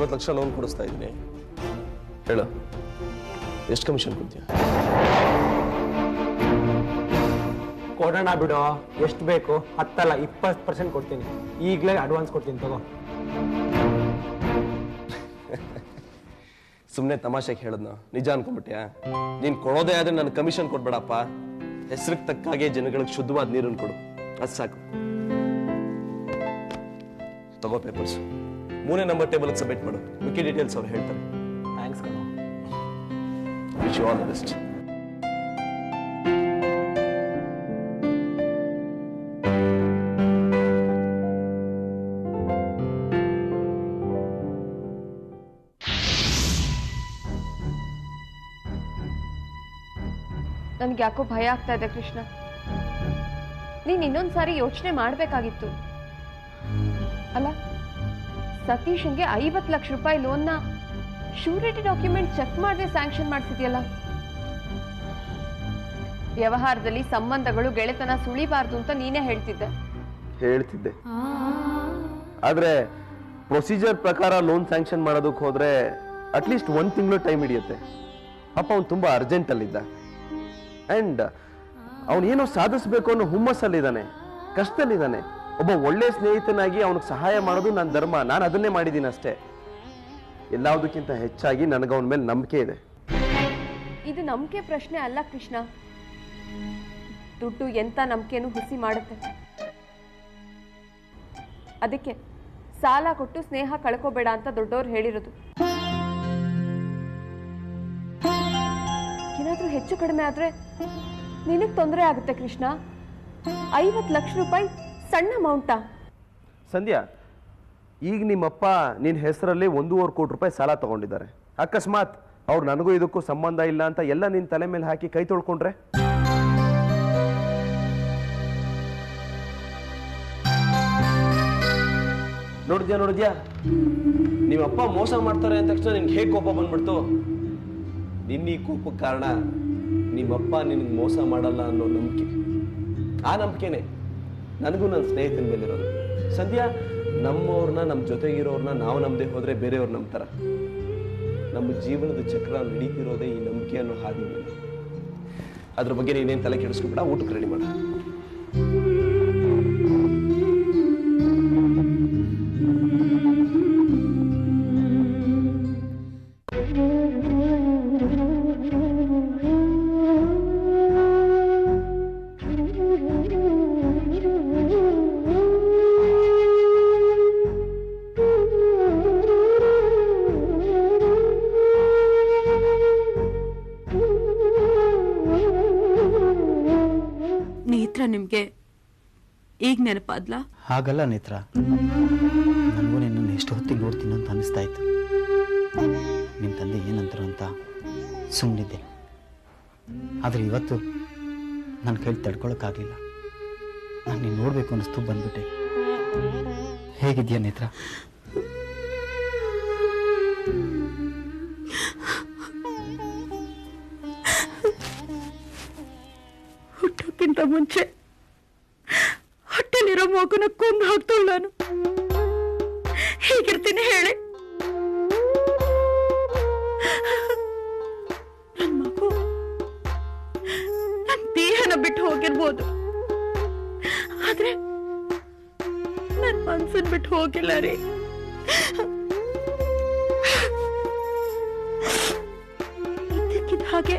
50 lakh loan ಕೊಡಿಸ್ತಾ ಇದ್ದೀನಿ. ಹೇಳು, ಎಷ್ಟು ಕಮಿಷನ್ ಕೊಡ್ತೀಯ? ಕೊಡೋಣ ಬಿಡು, ಎಷ್ಟು ಬೇಕು? 10 ಅಲ್ಲ 20% ಕೊಡ್ತೀನಿ. ಈಗಲೇ ಅಡ್ವಾನ್ಸ್ ಕೊಡ್ತೀನಿ, ತಗೋ. ಸುಮ್ಮನೆ ತಮಾಷೆಗೆ ಹೇಳದ್ನ ನಿಜ ಅನ್ಕೊಂಡ್ಬಿಟ್ಯಾ? ನೀನ್ ಕೊಡೋದೇ ಆದ್ರೆ ನನ್ನ ಕಮಿಷನ್ ಕೊಡ್ಬೇಡಪ್ಪ. ಹೆಸರಿಗೆ ತಕ್ಕಾಗೆ ಜನಗಳಿಗೆ ಶುದ್ಧವಾದ ನೀರನ್ನು ಕೊಡು, ಅದು ಸಾಕು. ತಗೋ ಪೇಪರ್ಸ್, 3ನೇ ನಂಬರ್ ಟೇಬಲ್ ಸಬ್ಮಿಟ್ ಮಾಡು. ಮಿಕ್ಕಿ ಡೀಟೇಲ್ಸ್ ಅವ್ರು ಹೇಳ್ತಾರೆ. ಥ್ಯಾಂಕ್ಸ್ ಕಣೋ. Wish you all the best. ನನಗೆ ಯಾಕೋ ಭಯ ಆಗ್ತಾ ಇದೆ ಕೃಷ್ಣ. ನೀನ್ ಇನ್ನೊಂದ್ಸಾರಿ ಯೋಚನೆ ಮಾಡ್ಬೇಕಾಗಿತ್ತು ಅಲ್ಲ. ಸತೀಶ್ಗೆ 50 ಲಕ್ಷ ರೂಪಾಯಿ ಲೋನ್ನ ಶ್ಯೂರಿಟಿ ಡಾಕ್ಯುಮೆಂಟ್ ಚೆಕ್ ಮಾಡದೆ ಸ್ಯಾಂಕ್ಷನ್ ಮಾಡಿಸಿದ್ಯಲ್ಲ. ವ್ಯವಹಾರದಲ್ಲಿ ಸಂಬಂಧಗಳು ಗೆಳೆತನ ಸುಳಿಬಾರ್ದು ಅಂತ ನೀನೇ ಹೇಳ್ತಿದ್ದೆ. ಆದ್ರೆ ಪ್ರೊಸೀಜರ್ ಪ್ರಕಾರ ಲೋನ್ ಸ್ಯಾಂಕ್ಷನ್ ಮಾಡೋದಕ್ಕೆ ಹೋದ್ರೆ ಅಟ್ಲೀಸ್ಟ್ 1 ತಿಂಗಳು ಟೈಮ್ ಹಿಡಿಯುತ್ತೆ. ಅಪ್ಪ ಅವ್ನು ತುಂಬಾ ಅರ್ಜೆಂಟ್ ಅಲ್ಲಿದ್ದ. ಅಂಡ್ ಅವನೇನೋ ಸಾಧಿಸ್ಬೇಕು ಅನ್ನೋ ಹುಮ್ಮಸ್ಸಲ್ಲಿದ್ದಾನೆ, ಕಷ್ಟದಲ್ಲಿದ್ದಾನೆ. ಒಬ್ಬ ಒಳ್ಳೆ ಸ್ನೇಹಿತನಾಗಿ ಅವನಿಗೆ ಸಹಾಯ ಮಾಡೋದು ನನ್ನ ಧರ್ಮ. ನಾನು ಅದನ್ನೇ ಮಾಡಿದ್ದೀನಿ ಅಷ್ಟೇ. ಎಲ್ಲದಕ್ಕಿಂತ ಹೆಚ್ಚಾಗಿ ನನಗೆ ಅವನ ಮೇಲೆ ನಂಬಿಕೆ ಇದೆ. ಇದು ನಂಬಿಕೆ ಪ್ರಶ್ನೆ ಅಲ್ಲ ಕೃಷ್ಣ. ದುಡ್ಡು ಎಂತ ನಂಬಿಕೆನೂ ಹುಸಿ ಮಾಡುತ್ತೆ. ಅದಕ್ಕೆ ಸಾಲ ಕೊಟ್ಟು ಸ್ನೇಹ ಕಳ್ಕೋಬೇಡ ಅಂತ ದೊಡ್ಡವ್ರು ಹೇಳಿರೋದು. ಏನಾದ್ರೂ ಹೆಚ್ಚು ಕಡಿಮೆ ಆದ್ರೆ ನಿನಗ್ ತೊಂದರೆ ಆಗುತ್ತೆ ಕೃಷ್ಣ. 50 ಲಕ್ಷ ರೂಪಾಯಿ ಸಣ್ಣ ಅಮೌಂಟಾ? ಸಂಧ್ಯಾ, ಈಗ ನಿಮ್ಮಪ್ಪ ನಿನ್ನ ಹೆಸರಲ್ಲಿ 1.25 ಕೋಟಿ ರೂಪಾಯಿ ಸಾಲ ತಗೊಂಡಿದ್ದಾರೆ. ಅಕಸ್ಮಾತ್ ಅವ್ರು ನನಗೂ ಇದಕ್ಕೂ ಸಂಬಂಧ ಇಲ್ಲ ಅಂತ ಎಲ್ಲ ನಿನ್ನ ತಲೆ ಮೇಲೆ ಹಾಕಿ ಕೈ ತೊಳ್ಕೊಂಡ್ರೆ? ನೋಡಿದ್ಯಾ ನಿಮ್ಮಪ್ಪ ಮೋಸ ಮಾಡ್ತಾರೆ ಅಂದ ತಕ್ಷಣ ನಿನ್ಗೆ ಹೇಗೆ ಕೋಪ ಬಂದ್ಬಿಡ್ತು? ನಿನ್ನ ಈ ಕೋಪಕ್ಕೆ ಕಾರಣ ನಿಮ್ಮಪ್ಪ ನಿನಗೆ ಮೋಸ ಮಾಡಲ್ಲ ಅನ್ನೋ ನಂಬಿಕೆ. ಆ ನಂಬಿಕೆನೆ ನನಗೂ ನನ್ನ ಸ್ನೇಹಿತನ ಮೇಲಿರೋದು. ಸಂಧ್ಯಾ, ನಮ್ಮವ್ರನ್ನ, ನಮ್ಮ ಜೊತೆಗಿರೋರ್ನ ನಾವು ನಂಬದೆ ಹೋದ್ರೆ ಬೇರೆಯವ್ರು ನಂಬ್ತಾರ. ನಮ್ಮ ಜೀವನದ ಚಕ್ರ ನಡೀತಿರೋದೇ ಈ ನಂಬಿಕೆ ಅನ್ನೋ ಹಾದಿ ಮೇಲೆ. ಅದ್ರ ಬಗ್ಗೆ ನೀನೇನು ತಲೆ ಕೆಡಿಸ್ಕೊಬೇಡ. ಊಟಕ್ಕೆ ರೆಡಿ ಮಾಡ. ನಿಮ್ಗೆ ಈಗ ನೆನಪಾದ್ಲಾ? ಹಾಗಲ್ಲ ನೇತ್ರ, ನನಗೂ ನಿನ್ನನ್ನು ಎಷ್ಟು ಹೊತ್ತಿಗೆ ನೋಡ್ತೀನಿ ಅಂತ ಅನಿಸ್ತಾ ಇತ್ತು. ನಿಮ್ಮ ತಂದೆ ಏನಂತಾರೋ ಅಂತ ಸುಮ್ಮನಿದ್ದೆ. ಆದರೆ ಇವತ್ತು ನನ್ನ ಕೈಲಿ ತಡ್ಕೊಳಕ್ಕಾಗಲಿಲ್ಲ. ನಾನು ನೀನು ನೋಡಬೇಕು ಅನ್ನಿಸ್ತು, ಬಂದ್ಬಿಟ್ಟೆ. ಹೇಗಿದ್ಯಾ ನೇತ್ರ? ಹುಟ್ಟೋಕ್ಕಿಂತ ಮುಂಚೆ ಹೊಟ್ಟೆಲಿರೋ ಮಗುನ ಕೊಂದು ಹಾಕ್ತೋಳು ನಾನು. ಹೇಗಿರ್ತೀನಿ ಹೇಳಿ? ನನ್ ಮಗು ನನ್ನ ದೇಹನ ಬಿಟ್ಟು ಹೋಗಿರ್ಬೋದು, ಆದ್ರೆ ನನ್ ಮನ್ಸನ್ ಬಿಟ್ಟು ಹೋಗಿಲ್ಲ ರೀ. ಇದ್ದಕ್ಕಿದ್ದ ಹಾಗೆ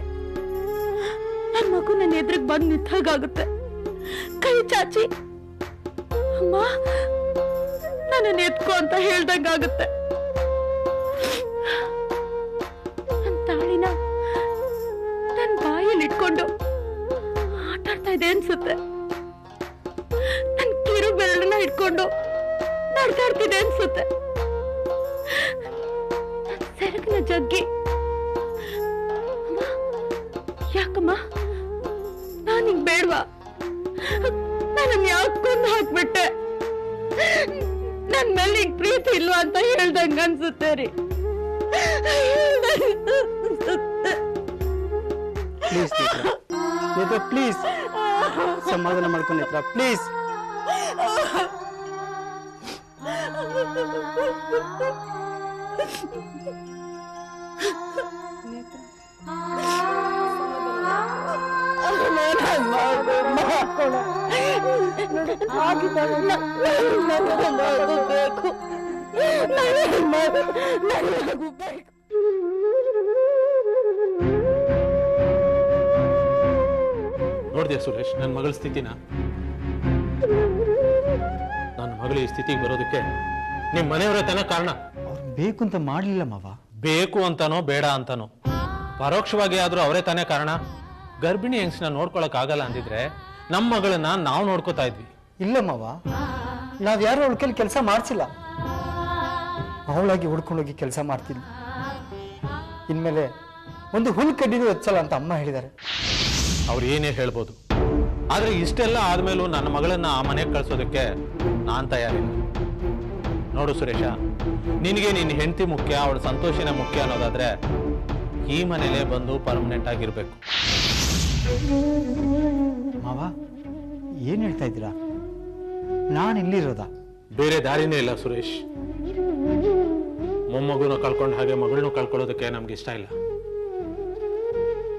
ನನ್ ಮಗು ನನ್ನ ಎದುರಿಗೆ ಬಂದು ನಿಂತಾಗುತ್ತೆ. ಕೈ ಚಾಚಿ ಅಮ್ಮ ನನ್ನನ್ನು ಎತ್ಕೋ ಅಂತ ಹೇಳ್ದಂಗಾಗುತ್ತೆ. ನನ್ನ ತಾಳಿನ ನನ್ನ ಬಾಯಲ್ಲಿ ಇಟ್ಕೊಂಡು ಆಟಾಡ್ತಾ ಇದೆ ಅನ್ಸುತ್ತೆ. ನನ್ನ ಕಿರು ಬೆರಳನ್ನ ಇಟ್ಕೊಂಡು ನಡ್ದಾಡ್ತಿದೆ ಅನ್ಸುತ್ತೆ. ಸೆರಗಿನ ಜಗ್ಗಿ ಯಾಕಮ್ಮ ನಾನಿಗ್ ಬೇಡ್ವಾ? ನನ್ನ ಯಾಕೆ ಕೊಂದು ಹಾಕ್ಬಿಟ್ಟೆ? ನನ್ ಮೇಲೆ ಈಗ ಪ್ರೀತಿ ಇಲ್ವಾ ಅಂತ ಹೇಳ್ದಂಗ ಅನ್ಸುತ್ತೆ ರೀ. ನೇತ್ರ ಪ್ಲೀಸ್ ಸಮಾಧಾನ ಮಾಡ್ಕೊಂಡು ನೇತ್ರ ಪ್ಲೀಸ್. ನೋಡಿದೆ ಸುರೇಶ್ ನನ್ನ ಮಗಳ ಸ್ಥಿತಿನ. ನನ್ನ ಮಗಳು ಈ ಸ್ಥಿತಿಗೆ ಬರೋದಕ್ಕೆ ನಿಮ್ಮ ಮನೆಯವರೇ ತಾನೇ ಕಾರಣ. ಅವ್ರು ಬೇಕು ಅಂತ ಮಾಡಲಿಲ್ಲ ಮಾವ. ಬೇಕು ಅಂತಾನೋ ಬೇಡ ಅಂತಾನೋ ಪರೋಕ್ಷವಾಗಿ ಆದ್ರೂ ಅವರೇ ತಾನೇ ಕಾರಣ. ಗರ್ಭಿಣಿ ಹೆಂಗ್ಸ್ನ ನೋಡ್ಕೊಳಕ್ ಆಗಲ್ಲ ಅಂದಿದ್ರೆ ನಮ್ಮ ಮಗಳನ್ನ ನಾವು ನೋಡ್ಕೋತಾ ಇದ್ವಿ. ಇಲ್ಲ ಮಾವ, ನಾವ್ಯಾರು ಅವಳ ಕೈಲಿ ಕೆಲಸ ಮಾಡ್ಸಿಲ್ಲ. ಅವಳಾಗಿ ಹುಡ್ಕೊಂಡೋಗಿ ಕೆಲಸ ಮಾಡ್ತಿದ್ವಿ. ಇನ್ಮೇಲೆ ಒಂದು ಹುಲ್ ಕಡ್ಡಿನೂ ಎಚ್ಚಲ್ಲ ಅಂತ ಅಮ್ಮ ಹೇಳಿದ್ದಾರೆ. ಅವ್ರು ಏನೇ ಹೇಳ್ಬೋದು, ಆದ್ರೆ ಇಷ್ಟೆಲ್ಲ ಆದ್ಮೇಲೂ ನನ್ನ ಮಗಳನ್ನ ಆ ಮನೆಗೆ ಕಳ್ಸೋದಕ್ಕೆ ನಾನ್ ತಯಾರಿಲ್ಲ. ನೋಡು ಸುರೇಶ, ನಿನಗೆ ನಿನ್ನ ಹೆಂಡತಿ ಮುಖ್ಯ, ಅವಳ ಸಂತೋಷನೇ ಮುಖ್ಯ ಅನ್ನೋದಾದ್ರೆ ಈ ಮನೇಲೆ ಬಂದು ಪರ್ಮನೆಂಟ್ ಆಗಿರ್ಬೇಕು. ಮಾವ ಏನ್ ಹೇಳ್ತಾ ಇದ್ದೀರಾ? ನಾನು ಇಲ್ಲಿರೋದಾ? ಬೇರೆ ದಾರಿನೇ ಇಲ್ಲ ಸುರೇಶ್. ಮೊಮ್ಮಗುನ ಕಳ್ಕೊಂಡು ಹಾಗೆ ಮಗಳನ್ನೂ ಕಳ್ಕೊಳ್ಳೋದಕ್ಕೆ ನಮ್ಗೆ ಇಷ್ಟ ಇಲ್ಲ.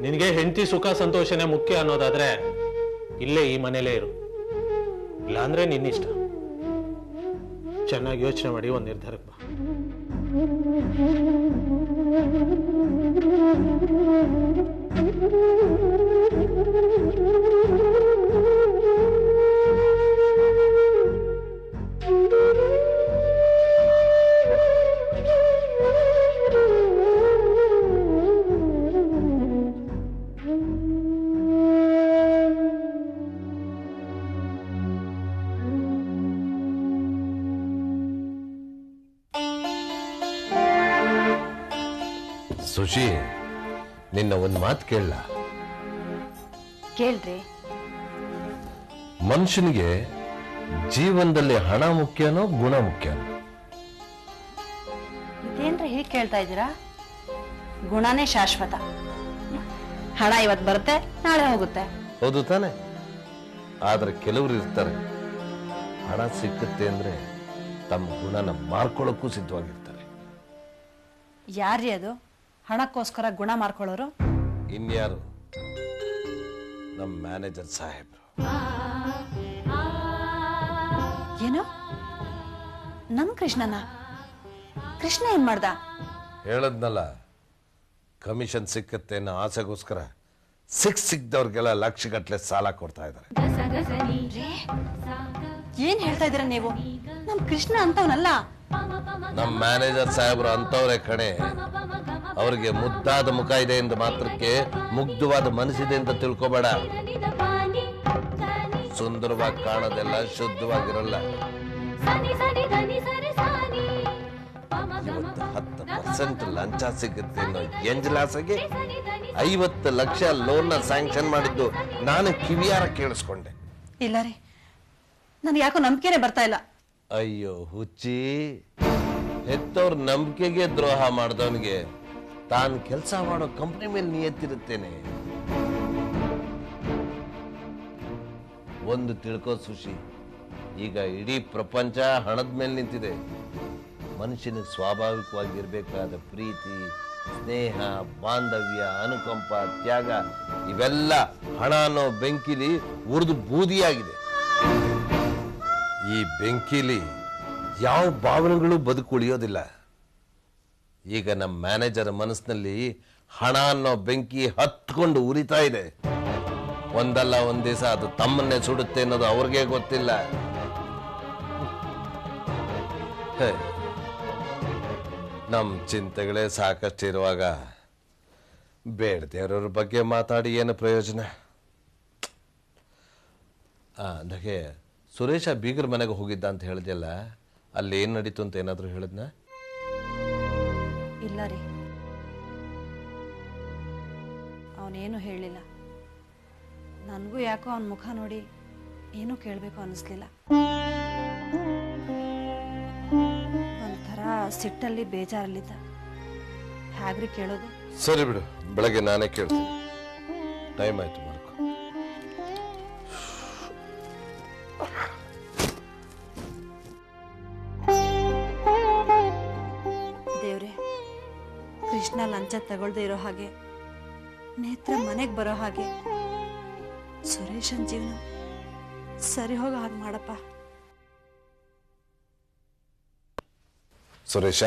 ನಿನಗೆ ಹೆಂಡತಿ ಸುಖ ಸಂತೋಷನೇ ಮುಖ್ಯ ಅನ್ನೋದಾದ್ರೆ ಇಲ್ಲೇ ಈ ಮನೇಲೇ ಇರು, ಇಲ್ಲಾಂದ್ರೆ ನಿನ್ನಿಷ್ಟ. ಚೆನ್ನಾಗಿ ಯೋಚನೆ ಮಾಡಿ ಒಂದು ನಿರ್ಧಾರಕ್ಕೆ ಬಾ. ಸುಶಿ, ನಿನ್ನ ಒಂದು ಮಾತು ಕೇಳಲ್ಲ? ಕೇಳ್ರಿ. ಮನುಷ್ಯನಿಗೆ ಜೀವನದಲ್ಲಿ ಹಣ ಮುಖ್ಯನೋ ಗುಣ ಮುಖ್ಯನೋ? ಇದೇನ್ರಿ ಹೀಗೆ ಕೇಳ್ತಾ ಇದ್ದೀರಾ? ಗುಣನೇ ಶಾಶ್ವತ. ಹಣ ಇವತ್ತು ಬರುತ್ತೆ, ನಾಳೆ ಹೋಗುತ್ತೆ. ಹೌದು ತಾನೆ? ಆದ್ರೆ ಕೆಲವರು ಇರ್ತಾರೆ, ಹಣ ಸಿಕ್ಕುತ್ತೆ ಅಂದ್ರೆ ತಮ್ಮ ಗುಣನ ಮಾರ್ಕೊಳ್ಳೋಕ್ಕೂ ಸಿದ್ಧವಾಗಿರ್ತಾರೆ. ಯಾರ್ರೀ ಅದು ಹಣಕ್ಕೋಸ್ಕರ ಗುಣ ಮಾರ್ಕೊಳ್ಳೋರು? ಇನ್ಯಾರು? ನಮ್ಮ ಮ್ಯಾನೇಜರ್ ಸಾಹೇಬ್ರು. ಏನು? ನಮ್ ಕೃಷ್ಣನ? ಕೃಷ್ಣ ಏನ್ ಮಾಡ್ದ? ಹೇಳದ್ನಲ್ಲ, ಕಮಿಷನ್ ಸಿಕ್ಕತ್ತೆ ಅನ್ನೋ ಆಸೆಗೋಸ್ಕರ ಸಿಕ್ದವ್ರಿಗೆಲ್ಲ ಲಕ್ಷಗಟ್ಲೆ ಸಾಲ ಕೊಡ್ತಾ ಇದ್ದಾರೆ. ಏನ್ ಹೇಳ್ತಾ ಇದೀರ ನೀವು? ನಮ್ ಕೃಷ್ಣ ಅಂತವನಲ್ಲ. ನಮ್ಮ ಮ್ಯಾನೇಜರ್ ಸಾಹೇಬ್ರು ಅಂತವ್ರೆ ಕಣೆ. ಅವ್ರಿಗೆ ಮುದ್ದಾದ ಮುಖ ಇದೆ ಎಂದು ಮಾತ್ರಕ್ಕೆ ಮುಗ್ಧವಾದ ಮನಸ್ಸಿದೆ ಅಂತ ತಿಳ್ಕೊಬೇಡ. ಸುಂದರವಾಗಿ ಕಾಣೋದೆಲ್ಲ ಶುದ್ಧವಾಗಿರಲ್ಲ. ಇವತ್ತು 10% ಲಂಚ ಸಿಗುತ್ತೆ ಅನ್ನೋ ಎಂಜಲಾಸೆಗೆ 50 ಲಕ್ಷ ಲೋನ್ ಸ್ಯಾಂಕ್ಷನ್ ಮಾಡಿದ್ದು ನಾನು ಕಿವಿಯಾರ ಕೇಳಿಸ್ಕೊಂಡೆ. ಇಲ್ಲ ರೀ, ನನ್ಗೆ ಯಾಕೋ ನಂಬಿಕೆನೆ ಬರ್ತಾ ಇಲ್ಲ. ಅಯ್ಯೋ ಹುಚ್ಚಿ, ಹೆತ್ತವ್ರ ನಂಬಿಕೆಗೆ ದ್ರೋಹ ಮಾಡಿದವನಿಗೆ ತಾನು ಕೆಲಸ ಮಾಡೋ ಕಂಪ್ನಿ ಮೇಲೆ ನಿಯತ್ತಿರುತ್ತೇನೆ. ಒಂದು ತಿಳ್ಕೋ ಸುಶಿ, ಈಗ ಇಡೀ ಪ್ರಪಂಚ ಹಣದ ಮೇಲೆ ನಿಂತಿದೆ. ಮನುಷ್ಯನಿಗೆ ಸ್ವಾಭಾವಿಕವಾಗಿರ್ಬೇಕಾದ ಪ್ರೀತಿ, ಸ್ನೇಹ, ಬಾಂಧವ್ಯ, ಅನುಕಂಪ, ತ್ಯಾಗ ಇವೆಲ್ಲ ಹಣ ಅನ್ನೋ ಬೆಂಕಿಲಿ ಉರಿದು ಬೂದಿಯಾಗಿದೆ. ಈ ಬೆಂಕಿಲಿ ಯಾವ ಭಾವನೆಗಳು ಬದುಕುಳಿಯೋದಿಲ್ಲ. ಈಗ ನಮ್ಮ ಮ್ಯಾನೇಜರ್ ಮನಸ್ಸಿನಲ್ಲಿ ಹಣ ಅನ್ನೋ ಬೆಂಕಿ ಹತ್ಕೊಂಡು ಉರಿತಾ ಇದೆ. ಒಂದಲ್ಲ ಒಂದ್ ದಿವಸ ಅದು ತಮ್ಮನ್ನೇ ಸುಡುತ್ತೆ ಅನ್ನೋದು ಅವ್ರಿಗೆ ಗೊತ್ತಿಲ್ಲ. ನಮ್ಮ ಚಿಂತೆಗಳೇ ಸಾಕಷ್ಟಿರುವಾಗ ಬೇಡದೇವ್ರವ್ರ ಬಗ್ಗೆ ಮಾತಾಡಿ ಏನು ಪ್ರಯೋಜನ? ಅದಕ್ಕೆ ಸುರೇಶ ಬೀಗರ ಮನೆಗೆ ಹೋಗಿದ್ದ ಅಂತ ಹೇಳಿದೆಯಲ್ಲ, ಅಲ್ಲಿ ಏನು ನಡೀತು ಅಂತ ಏನಾದರೂ ಹೇಳಿದ್ನ? ಇಲ್ಲ ರೀ, ಅವನೇನು ಹೇಳಿಲ್ಲ. ನನಗೂ ಯಾಕೋ ಅವನ ಮುಖ ನೋಡಿ ಏನೂ ಕೇಳಬೇಕು ಅನ್ನಿಸ್ಲಿಲ್ಲ. ಒಂಥರ ಸಿಟ್ಟಲ್ಲಿ ಬೇಜಾರಲ್ಲಿದ್ದ. ಹೇಗ್ರಿ ಕೇಳೋದು? ಸರಿ ಬಿಡು, ಬೆಳಗ್ಗೆ ನಾನೇ ಕೇಳ್ತೀನಿ. ಟೈಮ್ ಆಯ್ತು, ಮಾಡ್ಕೊ. ದೇವ್ರೆ, ಕೃಷ್ಣ ಲಂಚ ತಗೊಳ್ದೇ ಇರೋ ಹಾಗೆ, ನೇತ್ರ ಮನೆಗೆ ಬರೋ ಹಾಗೆ, ಸುರೇಶನ್ ಜೀವನ ಸರಿ ಹೋಗೋ ಹಾಗೆ ಮಾಡಪ್ಪ. ಸುರೇಶ,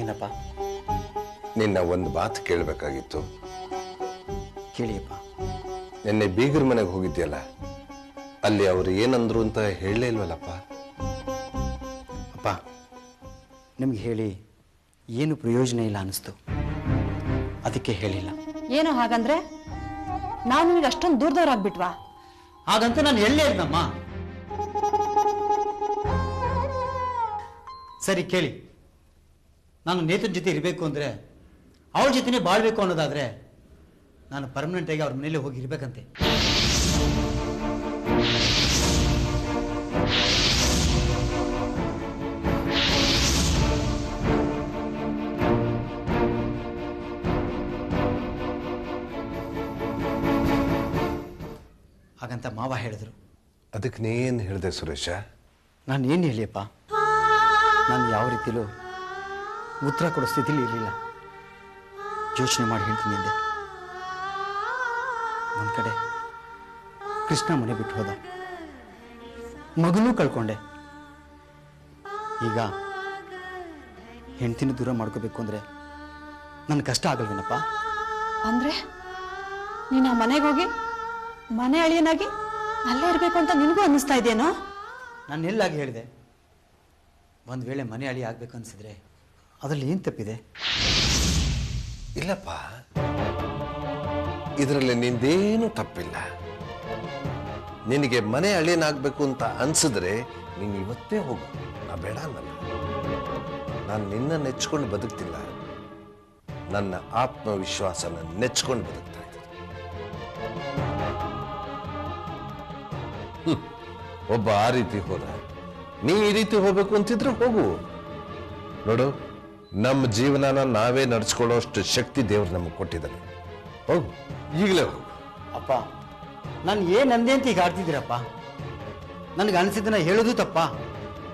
ಏನಪ್ಪ? ನಿನ್ನ ಒಂದು ಮಾತು ಕೇಳಬೇಕಾಗಿತ್ತು. ಕೇಳಿಯಪ್ಪ. ನಿನ್ನೆ ಬೀಗರ ಮನೆಗೆ ಹೋಗಿದ್ಯಲ್ಲ, ಅಲ್ಲಿ ಅವರು ಏನಂದ್ರು ಅಂತ ಹೇಳಲೇ ಇಲ್ವಲ್ಲಪ್ಪ? ಅಪ್ಪ, ನಿಮ್ಗೆ ಹೇಳಿ ಏನು ಪ್ರಯೋಜನ ಇಲ್ಲ ಅನಿಸ್ತು, ಅದಕ್ಕೆ ಹೇಳಿಲ್ಲ. ಏನು ಹಾಗಂದ್ರೆ ನಾವು ನಿಮಗೆ ಅಷ್ಟೊಂದು ದೂರದವ್ರಾಗ್ಬಿಟ್ವಾ? ಹಾಗಂತ ನಾನು ಎಲ್ಲೇ ಇದ್ನಮ್ಮ. ಸರಿ ಕೇಳಿ, ನಾನು ನೇತೃ ಜೊತೆ ಇರಬೇಕು ಅಂದರೆ, ಅವಳ ಜೊತೆನೇ ಬಾಳ್ಬೇಕು ಅನ್ನೋದಾದ್ರೆ ನಾನು ಪರ್ಮನೆಂಟ್ ಆಗಿ ಅವ್ರ ಮನೇಲಿ ಹೋಗಿ ಇರ್ಬೇಕಂತೆ. ಹಾಗಂತ ಮಾವ ಹೇಳಿದ್ರು. ಅದಕ್ಕೆ ನೀನು ಹೇಳಿದೆ ಸುರೇಶ? ನಾನು ಏನು ಹೇಳಿಯಪ್ಪ? ನಾನು ಯಾವ ರೀತಿಲೂ ಉತ್ತರ ಕೊಡೋ ಸ್ಥಿತಿಲಿ ಇರಲಿಲ್ಲ. ಯೋಚನೆ ಮಾಡಿ ಹೇಳ್ತೀನಿ ಅಂದೆ. ಒಂದು ಕಡೆ ಕೃಷ್ಣ ಮನೆ ಬಿಟ್ಟು ಹೋದ, ಮಗನೂ ಕಳ್ಕೊಂಡೆ. ಈಗ ಹೆಂಡ್ತಿನ ದೂರ ಮಾಡ್ಕೋಬೇಕು ಅಂದರೆ ನನ್ನ ಕಷ್ಟ ಆಗಲ್ವೇನಪ್ಪ? ಅಂದ್ರೆ ನೀನು ಆ ಮನೆಗೆ ಹೋಗಿ ಮನೆ ಅಳಿಯನಾಗಿ ಅಲ್ಲೇ ಇರಬೇಕು ಅಂತ ನಿನಗೂ ಅನ್ನಿಸ್ತಾ ಇದೆಯೇನೋ? ನಾನು ಎಲ್ಲಾಗಿ ಹೇಳಿದೆ, ಒಂದು ವೇಳೆ ಮನೆ ಅಳಿ ಆಗ್ಬೇಕು ಅನಿಸಿದ್ರೆ ಅದರಲ್ಲಿ ಏನು ತಪ್ಪಿದೆ? ಇಲ್ಲಪ್ಪ, ಇದರಲ್ಲಿ ನಿಂದೇನು ತಪ್ಪಿಲ್ಲ. ನಿನಗೆ ಮನೆ ಅಳಿಯನಾಗಬೇಕು ಅಂತ ಅನ್ಸಿದ್ರೆ ನೀನು ಇವತ್ತೇ ಹೋಗು, ನಾ ಬೇಡ ಅನ್ನಲ್ಲ. ನಾನು ನಿನ್ನ ನೆಚ್ಕೊಂಡು ಬದುಕ್ತಿಲ್ಲ, ನನ್ನ ಆತ್ಮವಿಶ್ವಾಸನ ನೆಚ್ಕೊಂಡು ಬದುಕ್ತಾ ಇದ್ದೀನಿ. ಒಬ್ಬ ಆ ರೀತಿ ಹೋದ, ನೀ ಈ ರೀತಿ ಹೋಗ್ಬೇಕು ಅಂತಿದ್ರೆ ಹೋಗು. ನೋಡು, ನಮ್ಮ ಜೀವನನ ನಾವೇ ನಡ್ಸ್ಕೊಳ್ಳೋಷ್ಟು ಶಕ್ತಿ ದೇವ್ರು ನಮಗೆ ಕೊಟ್ಟಿದ್ದಾನೆ. ಹೋಗು, ಈಗಲೇ ಹೋಗು. ಅಪ್ಪ, ನಾನು ಏನು ಅಂದೆ ಅಂತ ಈಗ ಆಡ್ತಿದ್ದೀರಪ್ಪ? ನನಗೆ ಅನಿಸಿದ್ದನ್ನ ಹೇಳೋದು ತಪ್ಪ?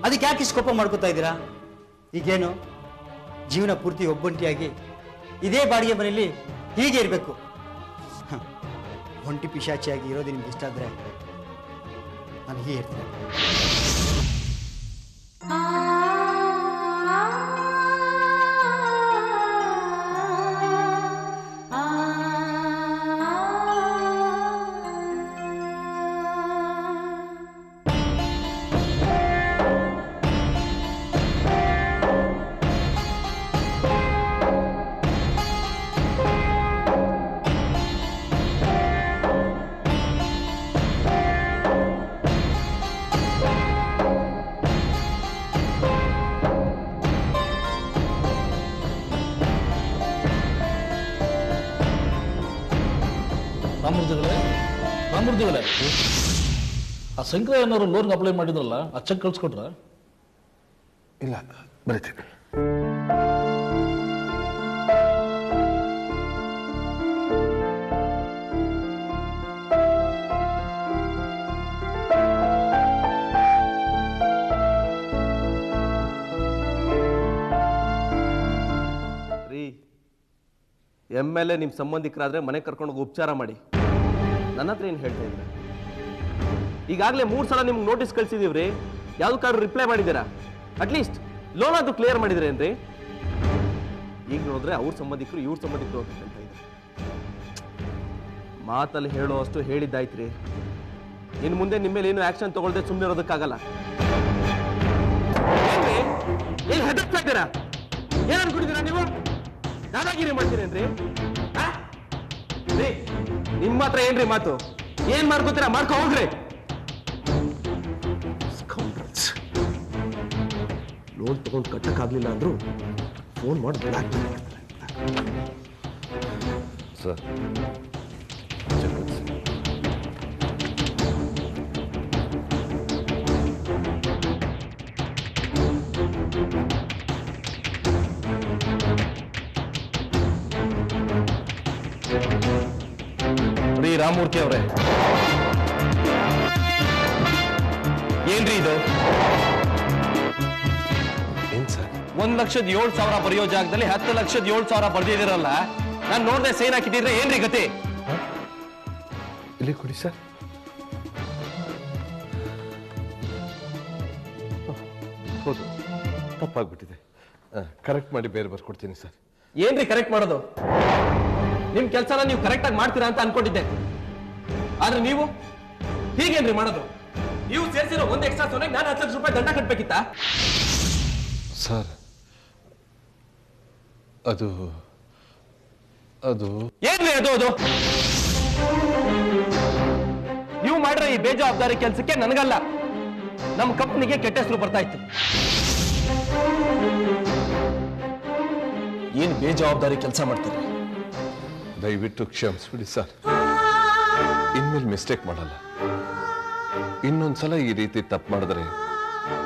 ಅದಕ್ಕೆ ಯಾಕೆ ಇಷ್ಟು ಕೋಪ ಮಾಡ್ಕೋತಾ ಇದ್ದೀರಾ? ಈಗೇನು ಜೀವನ ಪೂರ್ತಿ ಒಬ್ಬಂಟಿಯಾಗಿ ಇದೇ ಬಾಡಿಗೆ ಮನೆಯಲ್ಲಿ ಹೀಗೆ ಇರಬೇಕು? ಒಂಟಿ ಪಿಶಾಚಿಯಾಗಿ ಇರೋದು ನಿಮ್ಗೆ ಇಷ್ಟ ಆದರೆ ನಾನು ಹೀಗೆ ಇರ್ತೀನಿ. ರಾಮೂರ್ತಿಗಳೇ, ಆ ಶಂಕರ ಏನಾದ್ರು ಲೋನ್ಗೆ ಅಪ್ಲೈ ಮಾಡಿದ್ರಲ್ಲ, ಆ ಚೆಕ್ ಕಳ್ಸ್ಕೊಟ್ರ? ಇಲ್ಲ, ಬರೀತೀನಿ. ರೀ, MLA ನಿಮ್ಮ ಸಂಬಂಧಿಕರಾದ್ರೆ ಮನೆ ಕರ್ಕೊಂಡೋಗಿ ಉಪಚಾರ ಮಾಡಿ. ನನ್ನ ಹತ್ರ ಏನು ಹೇಳ್ತಾ ಇದ್ರೆ? ಈಗಾಗಲೇ 3 ಸಲ ನಿಮ್ಗೆ ನೋಟಿಸ್ ಕಳ್ಸಿದೀವ್ರಿ, ಯಾವ್ದಕ್ಕಾದ್ರೂ ರಿಪ್ಲೈ ಮಾಡಿದ್ದೀರಾ? ಅಟ್ಲೀಸ್ಟ್ ಲೋನ್ ಆದ್ರೂ ಕ್ಲಿಯರ್ ಮಾಡಿದ್ರೇನ್ರಿ? ಈಗ ನೋಡಿದ್ರೆ ಅವ್ರ ಸಂಬಂಧಿಕರು ಇವ್ರ ಸಂಬಂಧಿಕರು ಅಂತ ಹೇಳ್ತಾ ಇದ್ದಾರೆ. ಮಾತಲ್ಲಿ ಹೇಳೋ ಅಷ್ಟು ಹೇಳಿದ್ದಾಯ್ತ್ರಿ. ಇನ್ನು ಮುಂದೆ ನಿಮ್ಮ ಮೇಲೆ ಏನು ಆಕ್ಷನ್ ತಗೊಳ್ದೆ ಸುಮ್ಮನೆ ಇರೋದಕ್ಕಾಗಲ್ಲ. ಏನು ಹೆದರ್ತಾ ಇದ್ದೀರಾ? ಏನ್ ಅನ್ಕೊಂಡಿದ್ದೀರಾ ನೀವು? ನಾನಾಗಿರಿ ಮಾಡ್ತೀರೇನ್ರಿ? ನಿಮ್ಮ ಹತ್ರ ಏನ್ರಿ ಮಾತು? ಏನ್ ಮಾಡ್ಕೋತೀರಾ ಮಾಡ್ಕೊ ಹೋಗ್ರಿ. ಲೋನ್ ತಗೊಂಡು ಕಟ್ಟಕ್ಕಾಗ್ಲಿಲ್ಲ ಅಂದ್ರು ಫೋನ್ ಮಾಡಿ ಬ್ಲಾಕ್ ಸರ್, ರೀ ರಾಮಮೂರ್ತಿ ಅವರೇ, ಏನ್ರಿ ಇದು? ಏನ್ ಸರ್? 1,07,000 ಬರೆಯೋ ಜಾಗದಲ್ಲಿ 10,07,000 ಬರ್ದಿದಿರಲ್ಲ. ನಾನು ನೋಡ್ದೆ ಸೈನ್ ಹಾಕಿದ್ರೆ ಏನ್ರಿ ಗತಿ? ಇಲ್ಲಿ ಕೊಡಿ ಸರ್. ಹೌದು, ತಪ್ಪಾಗ್ಬಿಟ್ಟಿದೆ. ಕರೆಕ್ಟ್ ಮಾಡಿ ಬೇರೆ ಬರ್ಕೊಡ್ತೀನಿ ಸರ್. ಏನ್ರಿ ಕರೆಕ್ಟ್ ಮಾಡೋದು? ನಿಮ್ ಕೆಲಸನ ನೀವು ಕರೆಕ್ಟ್ ಆಗಿ ಮಾಡ್ತೀರಾ ಅಂತ ಅನ್ಕೊಂಡಿದ್ದೆ. ಆದ್ರೆ ನೀವು ಹೀಗೇನ್ರಿ ಮಾಡೋದು? ನೀವು ಸೇರಿಸಿರೋ ಒಂದು ಎಕ್ಸ್ಟ್ರಾ ಸೋನೆಗೆ ನಾನು 10 ಲಕ್ಷ ರೂಪಾಯಿ ದಂಡ ಕಟ್ಬೇಕಿತ್ತಾ? ಸರ್, ಅದು ಏನ್ರಿ ಅದು? ನೀವು ಮಾಡಿರೋ ಈ ಬೇಜವಾಬ್ದಾರಿ ಕೆಲಸಕ್ಕೆ ನನಗಲ್ಲ, ನಮ್ಮ ಕಂಪನಿಗೆ ಕೆಟ್ಟ ಹೆಸರು ಬರ್ತಾ ಇತ್ತು. ಏನ್ ಬೇಜವಾಬ್ದಾರಿ ಕೆಲಸ ಮಾಡ್ತೀರಿ? ದಯವಿಟ್ಟು ಕ್ಷಮಿಸ್ಬಿಡಿ ಸರ್. ಇನ್ಮೇಲೆ ಮಿಸ್ಟೇಕ್ ಮಾಡಲ್ಲ. ಇನ್ನೊಂದ್ಸಲ ಈ ರೀತಿ ತಪ್ಪು ಮಾಡಿದ್ರೆ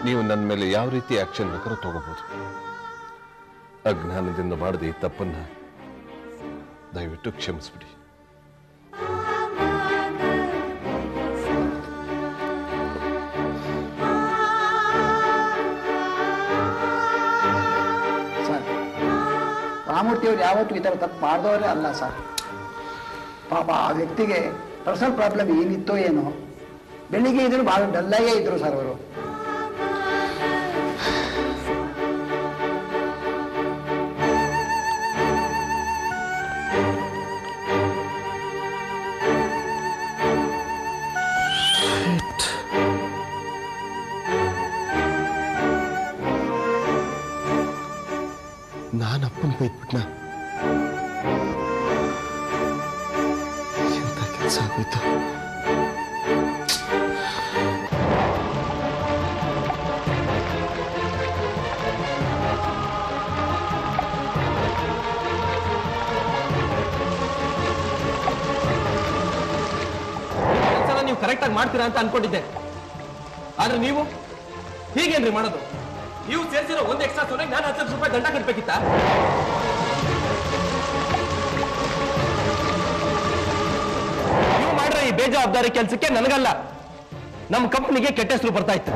ನೀವು ನನ್ನ ಮೇಲೆ ಯಾವ ರೀತಿ ಆಕ್ಷನ್ ಬೇಕಾದ್ರೂ ತಗೋಬಹುದು. ಅಜ್ಞಾನದಿಂದ ಮಾಡಿದ ಈ ತಪ್ಪನ್ನ ದಯವಿಟ್ಟು ಕ್ಷಮಿಸ್ಬಿಡಿ. ಸರ್, ರಾಮಮೂರ್ತಿಯವ್ರು ಯಾವತ್ತೂ ಈ ಥರ ತಪ್ಪು ಮಾಡಿದವರೇ ಅಲ್ಲ ಸರ್. ಪಾಪ ಆ ವ್ಯಕ್ತಿಗೆ ಪರ್ಸನಲ್ ಪ್ರಾಬ್ಲಮ್ ಏನಿತ್ತೋ ಏನೋ, ಬೆಳಿಗ್ಗೆ ಇದ್ರು ಭಾಳ ಡಲ್ಲಾಗೇ ಇದ್ರು ಸರ್ ಅವರು. ನಾನು ಅಪ್ಪನ ಬೈದ್ಬಿಟ್ನ. ಎಂತ ಕೆಲಸ ಆಗೋಯ್ತು. ಕೆಲಸನ ನೀವು ಕರೆಕ್ಟ್ ಆಗಿ ಮಾಡ್ತೀರಾ ಅಂತ ಅನ್ಕೊಂಡಿದ್ದೆ. ಆದ್ರೆ ನೀವು ಹೀಗೇನ್ರಿ ಮಾಡೋದು? ನೀವು ಸೇರಿಸಿರೋ ಒಂದು ಎಕ್ಸ್ಟ್ರಾ ಸೋನೆಗೆ ನಾನು 10 ಲಕ್ಷ ರೂಪಾಯಿ ದಂಡ ಕಟ್ಬೇಕಿತ್ತಾ? ನೀವು ಮಾಡಿರೋ ಈ ಬೇಜವಾಬ್ದಾರಿ ಕೆಲಸಕ್ಕೆ ನನಗಲ್ಲ, ನಮ್ಮ ಕಂಪನಿಗೆ ಕೆಟ್ಟ ಹೆಸರು ಬರ್ತಾ ಇತ್ತು.